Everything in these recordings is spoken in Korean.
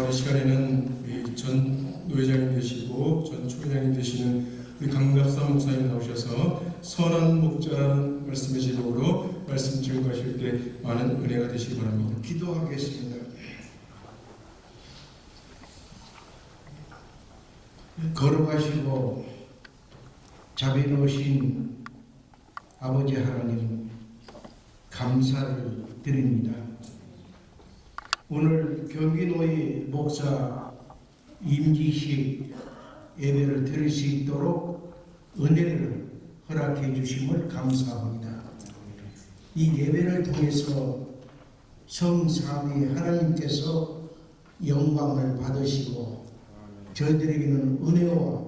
이 시간에는 우리 전 노회장님 되시고 전 초회장님 되시는 우리 강갑사 목사님 나오셔서 선한 목자라는 말씀의 제목으로 말씀 증거하실 때 많은 은혜가 되시기 바랍니다. 기도하겠습니다. 거룩하시고 자비로우신 아버지 하나님, 감사를 드립니다. 오늘 경기노회 목사 임기식 예배를 드릴 수 있도록 은혜를 허락해 주심을 감사합니다. 이 예배를 통해서 성삼위 하나님께서 영광을 받으시고 저희들에게는 은혜와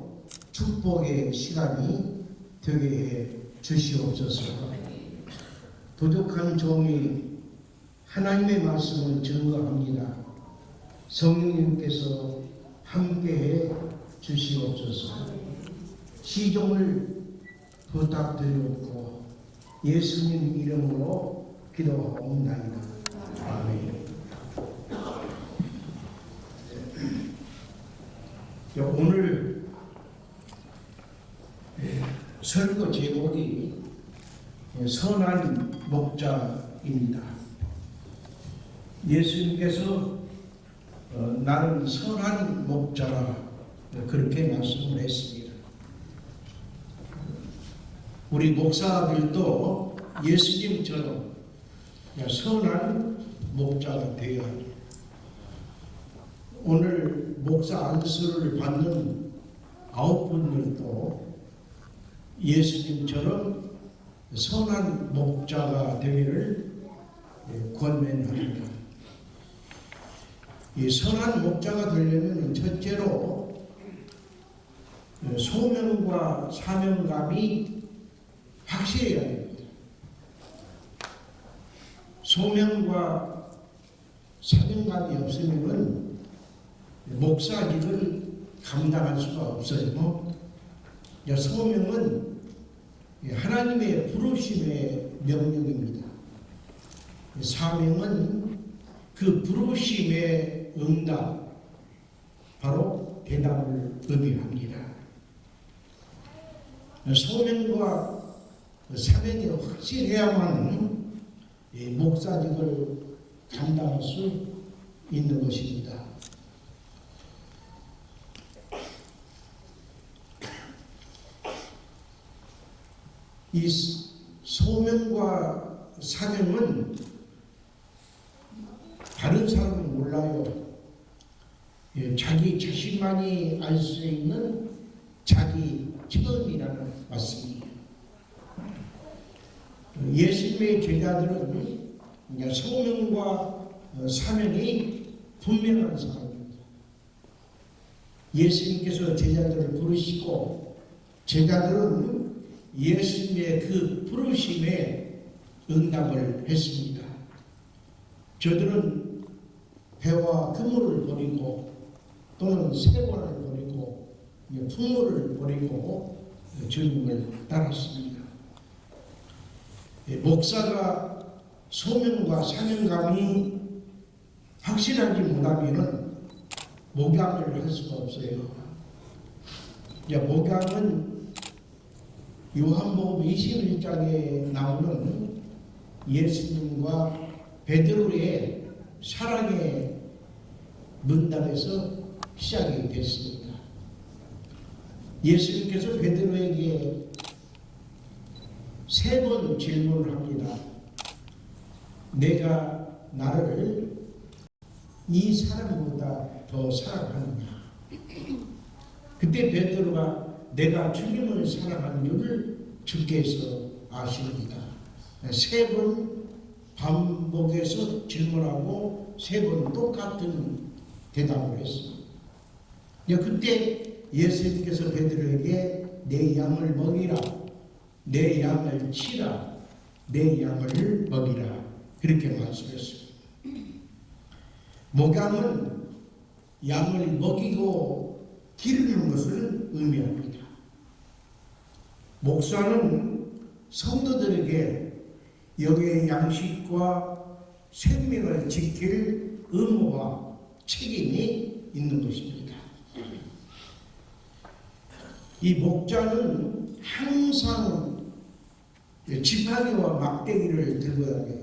축복의 시간이 되게 해 주시옵소서. 부족한 종이 하나님의 말씀을 증거합니다. 성령님께서 함께해 주시옵소서. 시종을 부탁드렸고 예수님 이름으로 기도하옵나이다. 아멘. 오늘 설교 제목이 선한 목자입니다. 예수님께서 나는 선한 목자라 그렇게 말씀을 했습니다. 우리 목사들도 예수님처럼 선한 목자가 되어야 합니다. 오늘 목사 안수를 받는 9분들도 예수님처럼 선한 목자가 되기를 권면합니다. 이 선한 목자가 되려면 첫째로 소명과 사명감이 확실해야 됩니다. 소명과 사명감이 없으면 목사직을 감당할 수가 없어요. 소명은 하나님의 부르심의 명령입니다. 사명은 그 부르심의 응답, 바로 대답을 의미합니다. 소명과 사명이 확실해야만 목사직을 감당할 수 있는 것입니다. 이 소명과 사명은 다른 사람은 몰라요. 자기 자신만이 알 수 있는 자기 체험이라는 말씀이에요. 예수님의 제자들은 소명과 사명이 분명한 사람입니다. 예수님께서 제자들을 부르시고 제자들은 예수님의 그 부르심에 응답을 했습니다. 저들은 배와 그물을 버리고 또는 세관을 버리고 풍물을 버리고 주님을 따랐습니다. 목사가 소명과 사명감이 확실하지 못하면 목양을 할 수가 없어요. 목양은 요한복음 21장에 나오는 예수님과 베드로의 사랑의 문답에서 시작이 됐습니다. 예수님께서 베드로에게 3번 질문을 합니다. 내가 나를 이 사람보다 더 사랑하느냐? 그때 베드로가 내가 주님을 사랑하는 줄을 주께서 아십니다. 3번 반복해서 질문하고 3번 똑같은 대답을 했습니다. 그때 예수님께서 베드로에게 내 양을 먹이라, 내 양을 치라, 내 양을 먹이라 그렇게 말씀했습니다. 목양은 양을 먹이고 기르는 것을 의미합니다. 목사는 성도들에게 영의 양식과 생명을 지킬 의무와 책임이 있는 것입니다. 이 목자는 항상 지팡이와 막대기를 들고 다녀요.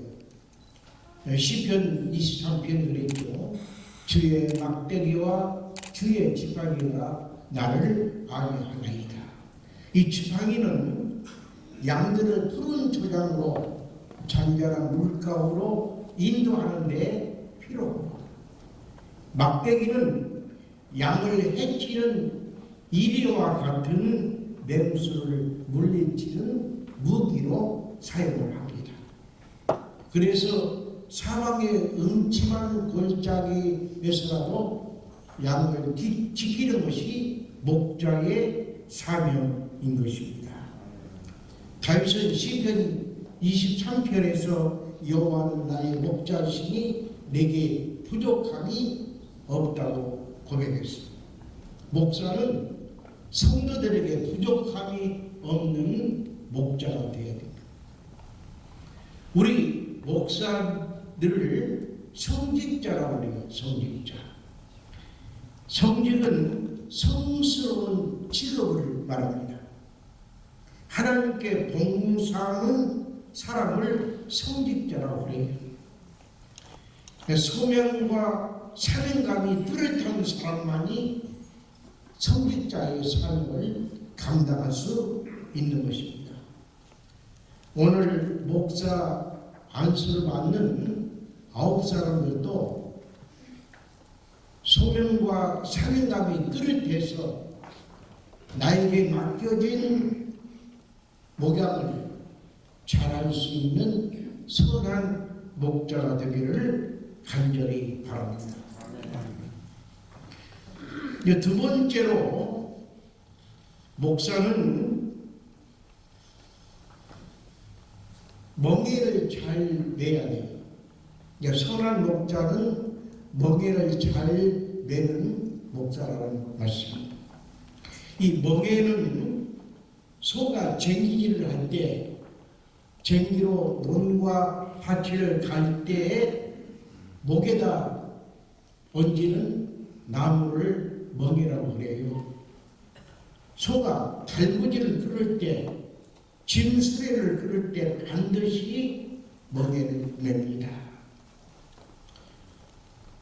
시편 23편 그랬죠. 주의 막대기와 주의 지팡이가 나를 안위하나이다. 이 지팡이는 양들을 푸른 초장으로 잔잔한 물가로 인도하는 데 필요합니다. 막대기는 양을 해치는 이리와 같은 맹수를 물리치는 무기로 사용을 합니다. 그래서 사방의 음침한 골짜기에서라도 양을 지키는 것이 목자의 사명인 것입니다. 다윗은 시편 23편에서 여호와는 나의 목자시니 내게 부족함이 없다고 고백했습니다. 목사는 성도들에게 부족함이 없는 목자가 되어야 됩니다. 우리 목사들을 성직자라고 해요. 성직자. 성직은 성스러운 직업을 말합니다. 하나님께 봉사하는 사람을 성직자라고 해요. 소명과 사명감이 뚜렷한 사람만이 성직자의 사명을 감당할 수 있는 것입니다. 오늘 목사 안수를 받는 9사람들도 소명과 사명감이 뚜렷해서 나에게 맡겨진 목양을 잘할 수 있는 선한 목자가 되기를 간절히 바랍니다. 두 번째로 목사는 멍에를 잘 매야 돼요. 선한 목자는 멍에를 잘 매는 목자라는 말씀입니다. 이 멍에는 소가 쟁기질을 할 때 쟁기로 논과 밭을 갈 때에 목에다 얹는 나무를 멍에라고 그래요. 소가 달구지를 끓을 때, 진수레를 끓을 때 반드시 멍에를 맵니다.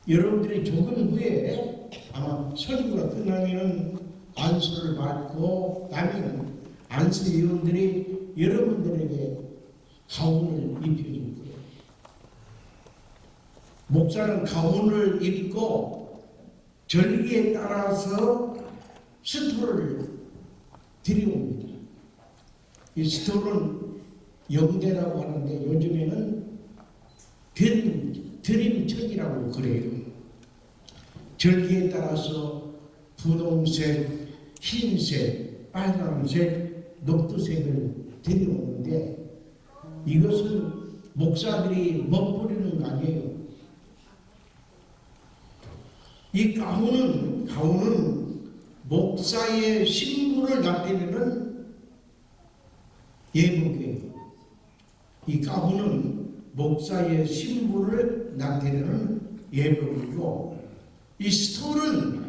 여러분들이 조금 후에 아마 설교가 끝나면 안수를 받고 나면 안수위원들이 여러분들에게 가운을 입혀줄 거예요. 목사는 가운을 입고 절기에 따라서 스토를 들여옵니다. 이 스토는 영대라고 하는데 요즘에는 드림천이라고 그래요. 절기에 따라서 분홍색, 흰색, 빨간색, 녹두색을 들여오는데 이것은 목사들이 멋부리는 거 아니에요. 이 가훈은 목사의 신분을 나타내는 예복이에요. 이 가훈은 목사의 신분을 나타내는 예복이고 이 스톨은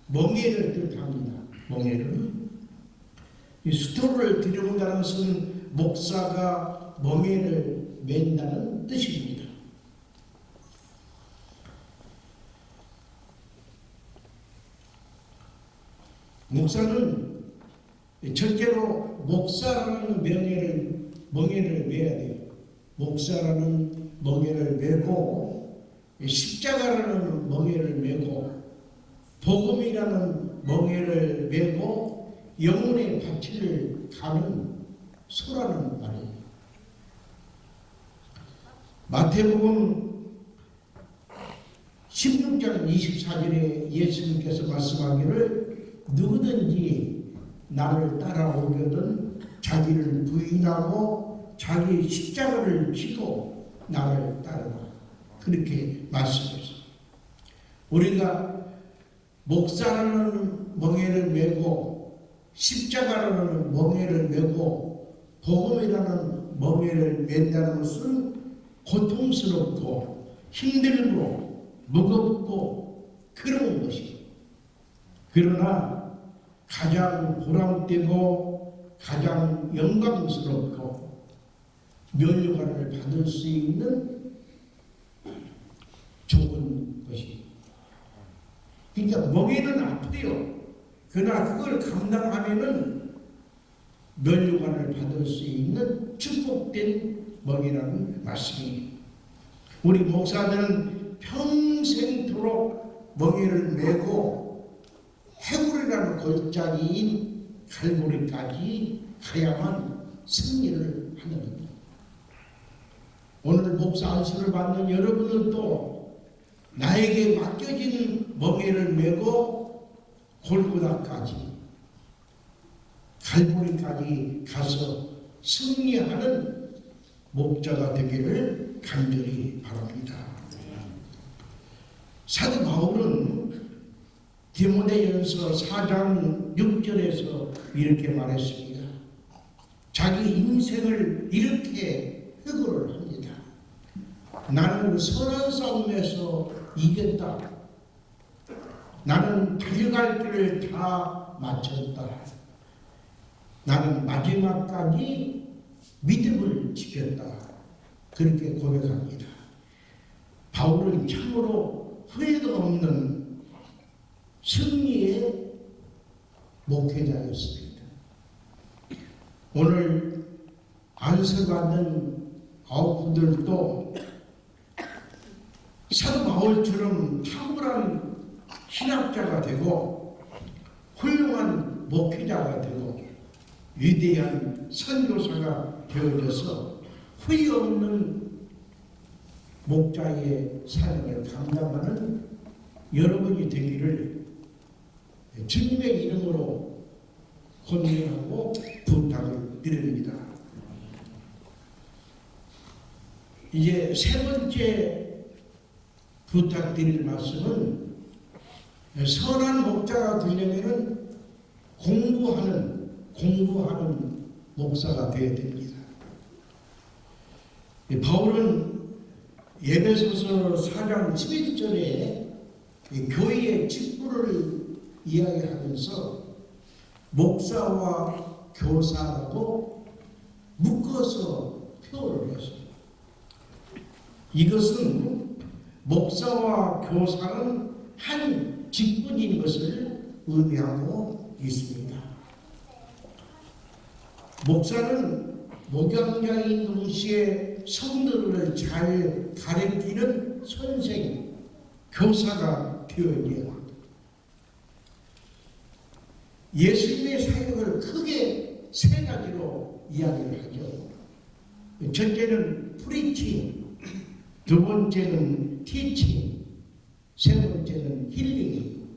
멍에를 뜻합니다. 멍에를. 이 스톨을 들여온다는 것은 목사가 멍에를 맨다는 뜻입니다. 목사는 첫째로 목사라는 멍에를 매야 돼요. 목사라는 멍에를 메고 십자가라는 멍에를 메고 복음이라는 멍에를 메고 영혼의 밭을 가는 소라는 말이에요. 마태복음 16장 24절에 예수님께서 말씀하기를 누구든지 나를 따라오려든 자기를 부인하고 자기 십자가를 지고 나를 따르라. 그렇게 말씀했어요. 우리가 목사라는 멍에를 메고 십자가라는 멍에를 메고 복음이라는 멍에를 맨다는 것은 고통스럽고 힘들고 무겁고 그런 것이. 그러나 가장 보람되고 가장 영광스럽고 면류관을 받을 수 있는 좋은 것이. 그러니까 멍에는 아프대요. 그러나 그걸 감당하면은 면류관을 받을 수 있는 축복된 멍이라는 말씀이에요. 우리 목사들은 평생토록 멍에를 메고 해골이라는 골짜기인 갈보리까지 가야만 승리를 하는 겁니다. 오늘 목사 안수를 받는 여러분들도 나에게 맡겨진 멍에를 메고 골고다까지 갈보리까지 가서 승리하는 목자가 되기를 간절히 바랍니다. 사도 바울은 디모데전서 4장 6절에서 이렇게 말했습니다. 자기 인생을 이렇게 회고를 합니다. 나는 선한 싸움에서 이겼다. 나는 달려갈 길을 다 마쳤다. 나는 마지막까지 믿음을 지켰다. 그렇게 고백합니다. 바울은 참으로 후회도 없는 승리의 목회자였습니다. 오늘 안수받는 아홉분들도 사도 바울처럼 탁월한 신학자가 되고 훌륭한 목회자가 되고 위대한 선교사가 되어져서 후회 없는 목자의 사역을 감당하는 여러분이 되기를 주님의 이름으로 권면하고 부탁을 드립니다. 이제 세 번째 부탁드릴 말씀은 선한 목자가 되려면 공부하는 목사가 되어야 됩니다. 바울은 에베소서 4장 11절에 교회의 직분을 이야기하면서 목사와 교사라고 묶어서 표현을 했습니다. 이것은 목사와 교사는 한 직분인 것을 의미하고 있습니다. 목사는 목양자인 동시에 성도들을 잘 가르치는 선생, 교사가 되어야 합니다. 예수님의 사역을 크게 세 가지로 이야기를 하죠. 첫째는 프리칭, 두 번째는 티칭, 세 번째는 힐링.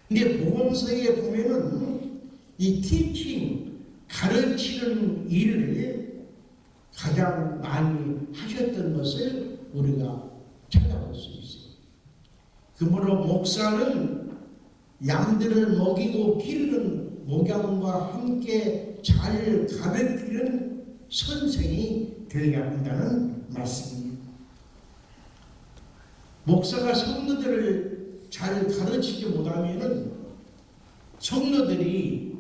근데 복음서에 보면은 이 티칭, 가르치는 일을 가장 많이 하셨던 것을 우리가 찾아볼 수 있어요. 그러므로 목사는 양들을 먹이고 기르는 목양과 함께 잘 가르치는 선생이 되어야 한다는 말씀입니다. 목사가 성도들을 잘 가르치지 못하면 성도들이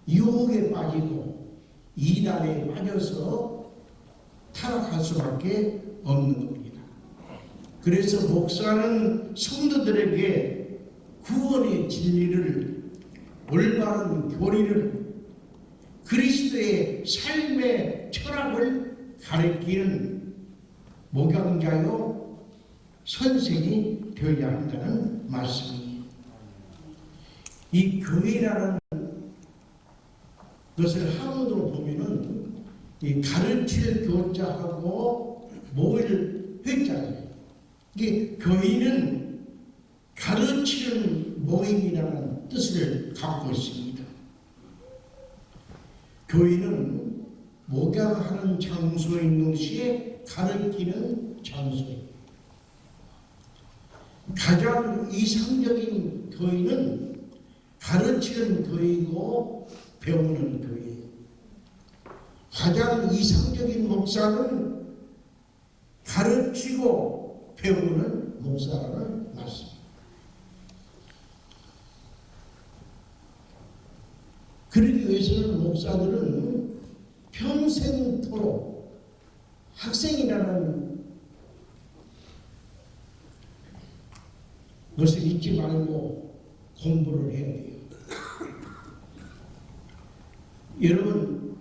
유혹에 빠지고 이단에 빠져서 타락할 수밖에 없는 겁니다. 그래서 목사는 성도들에게 구원의 진리를, 올바른 교리를, 그리스도의 삶의 철학을 가르치는 목양자요 선생이 되어야 한다는 말씀입니다. 이 교회라는 것을 한문으로 보면은 이 가르칠 교자하고 모일 회자예요. 이게 교인은 가르치는 모임이라는 뜻을 갖고 있습니다. 교인은 목양하는 장소인 동시에 가르치는 장소입니다. 가장 이상적인 교인은 가르치는 교이고 배우는 교회예요. 가장 이상적인 목사는 가르치고 배우는 목사라는 말씀입니다. 그러기 위해서는 목사들은 평생토록 학생이라는 것을 잊지 말고 공부를 해야 돼요. 여러분,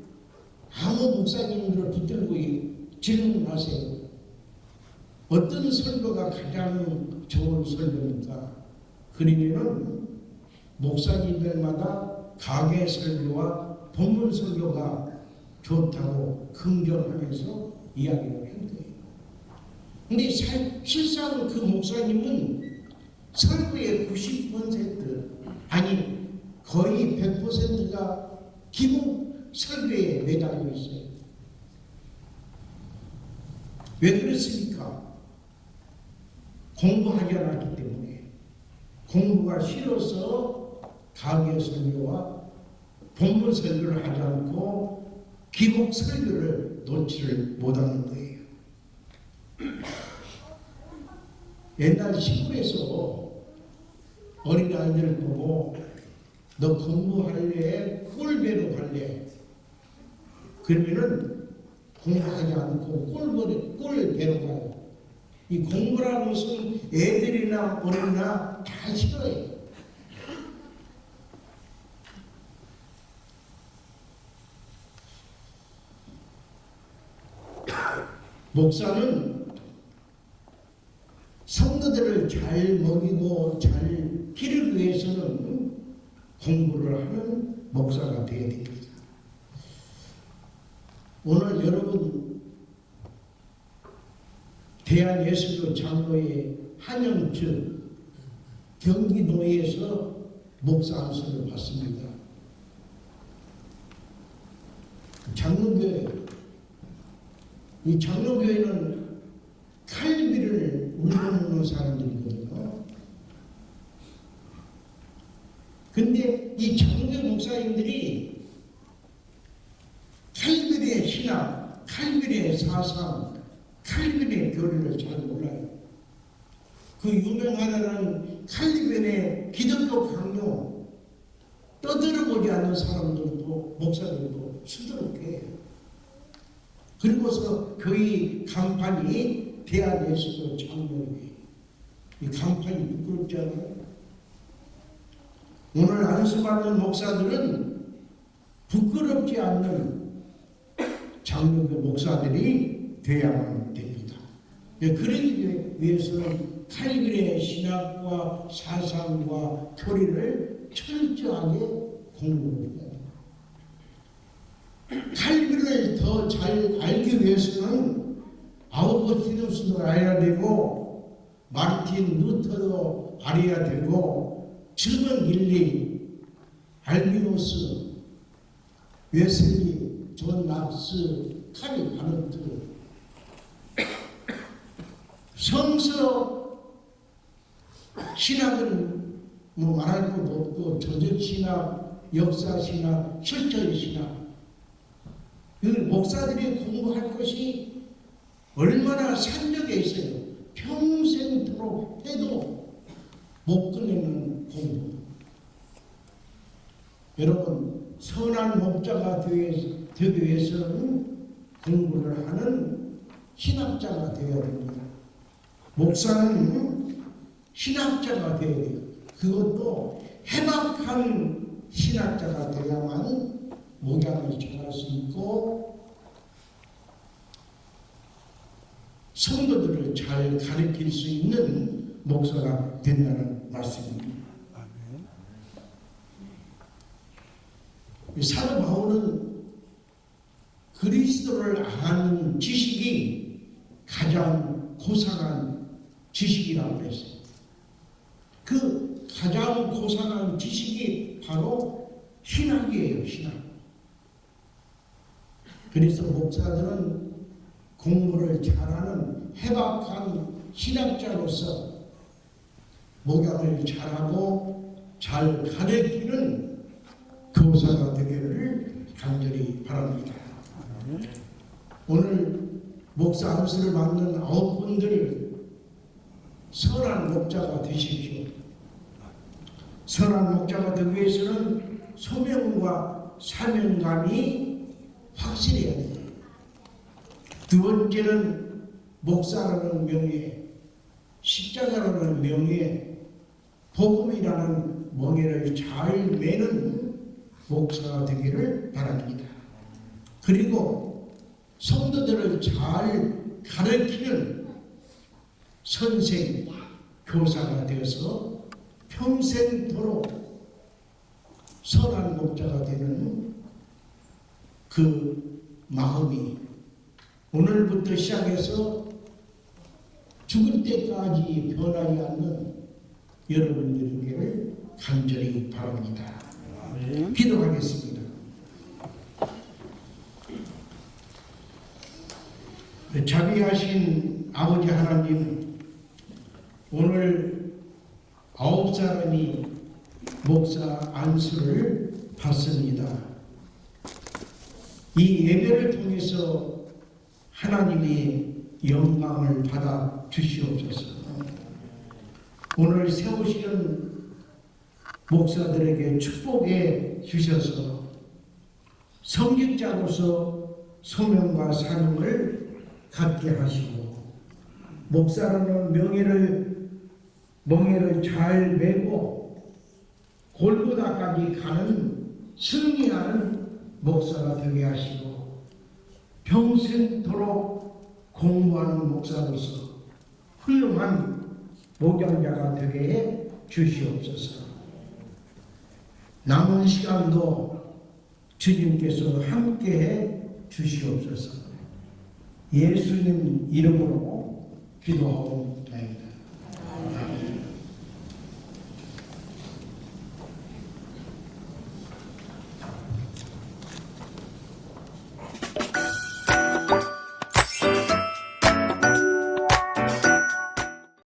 아무 목사님들을 붙들고 질문하세요. 어떤 설교가 가장 좋은 설교입니까? 그러면은 목사님들마다 가계 설교와 본문 설교가 좋다고 긍정하면서 이야기를 한 거예요. 근데 실상 그 목사님은 설교의 90% 아니 거의 100%가 기복 설교에 매달려 있어요. 왜 그렇습니까? 공부하지 않았기 때문에. 공부가 싫어서 가계 설교와 본문 설교를 하지 않고 기복 설교를 놓지를 못하는 거예요. 옛날 시골에서 어린아이들 보고 너 공부할래? 꿀배로 갈래? 그러면은 공부하지 않고 꿀배로 가요. 이 공부라는 것은 애들이나 어린이나 다 싫어해요. 목사는 성도들을 잘 먹이고 잘 기르기 위해서는 공부를 하는 목사가 되어야 됩니다. 오늘 여러분 대한예수교 장로회 한영주 경기도에서 목사 안수를 받습니다. 장로교회, 이 장로교회는 칼비를 울려놓는 사람들이거든요. 근데 이 장로교 목사님들이 칼빈의 신학, 칼빈의 사상, 칼빈의 교리를 잘 몰라요. 그 유명하다는 칼빈의 기독교 강요 떠들어보지 않는 사람들도 목사들도 수두룩해요. 그리고서 거의 간판이 대한예수교 장로회. 이 간판이 부끄럽지 않아요? 오늘 안수받는 목사들은 부끄럽지 않는 장로교 목사들이 되어야만 됩니다. 그러기 위해서는 칼빈의 신학과 사상과 교리를 철저하게 공부를 해야 됩니다. 칼빈을 더 잘 알기 위해서는 아우구스티누스도 알아야 되고 마르틴 루터도 알아야 되고 즐거운 일리, 알비노스, 웨슬리, 존 락스, 카리 바르트, 성서 신학은 뭐 말할 것도 없고 저적 신학, 역사 신학, 실존 신학. 그 목사들이 공부할 것이 얼마나 산적에 있어요. 평생토록 해도 못 끝내는 공부. 여러분, 선한 목자가 되기 위해서는 공부를 하는 신학자가 되어야 됩니다. 목사는 신학자가 되어야 돼요. 그것도 해박한 신학자가 되어야만 목양을 잘할 수 있고 성도들을 잘 가르칠 수 있는 목사가 된다는 말씀입니다. 사도 바울은 그리스도를 아는 지식이 가장 고상한 지식이라고 했어요. 그 가장 고상한 지식이 바로 신학이에요. 신학. 그래서 목사들은 공부를 잘하는 해박한 신학자로서 목양을 잘하고 잘 가르치는 교사가 되기를 간절히 바랍니다. 오늘 목사 안수를 받는 9분들 선한 목자가 되십시오. 선한 목자가 되기 위해서는 소명과 사명감이 확실해야 돼요. 두 번째는 목사라는 명예, 십자가라는 명예, 복음이라는 멍에를 잘 매는 목사가 되기를 바랍니다. 그리고 성도들을 잘 가르치는 선생, 교사가 되어서 평생토록 선한 목자가 되는 그 마음이 오늘부터 시작해서 죽을 때까지 변하지 않는 여러분들에게 간절히 바랍니다. 기도하겠습니다. 자비하신 아버지 하나님, 오늘 9사람이 목사 안수를 받습니다. 이 예배를 통해서 하나님이 영광을 받아 주시옵소서. 오늘 세우시는 목사들에게 축복해 주셔서 성직자로서 소명과 사명을 갖게 하시고 목사라는 멍에를 잘 메고 골고다까지 가는 승리하는 목사가 되게 하시고 평생토록 공부하는 목사로서 훌륭한 목양자가 되게 해 주시옵소서. 남은 시간도 주님께서 함께해 주시옵소서. 예수님 이름으로 기도하옵니다.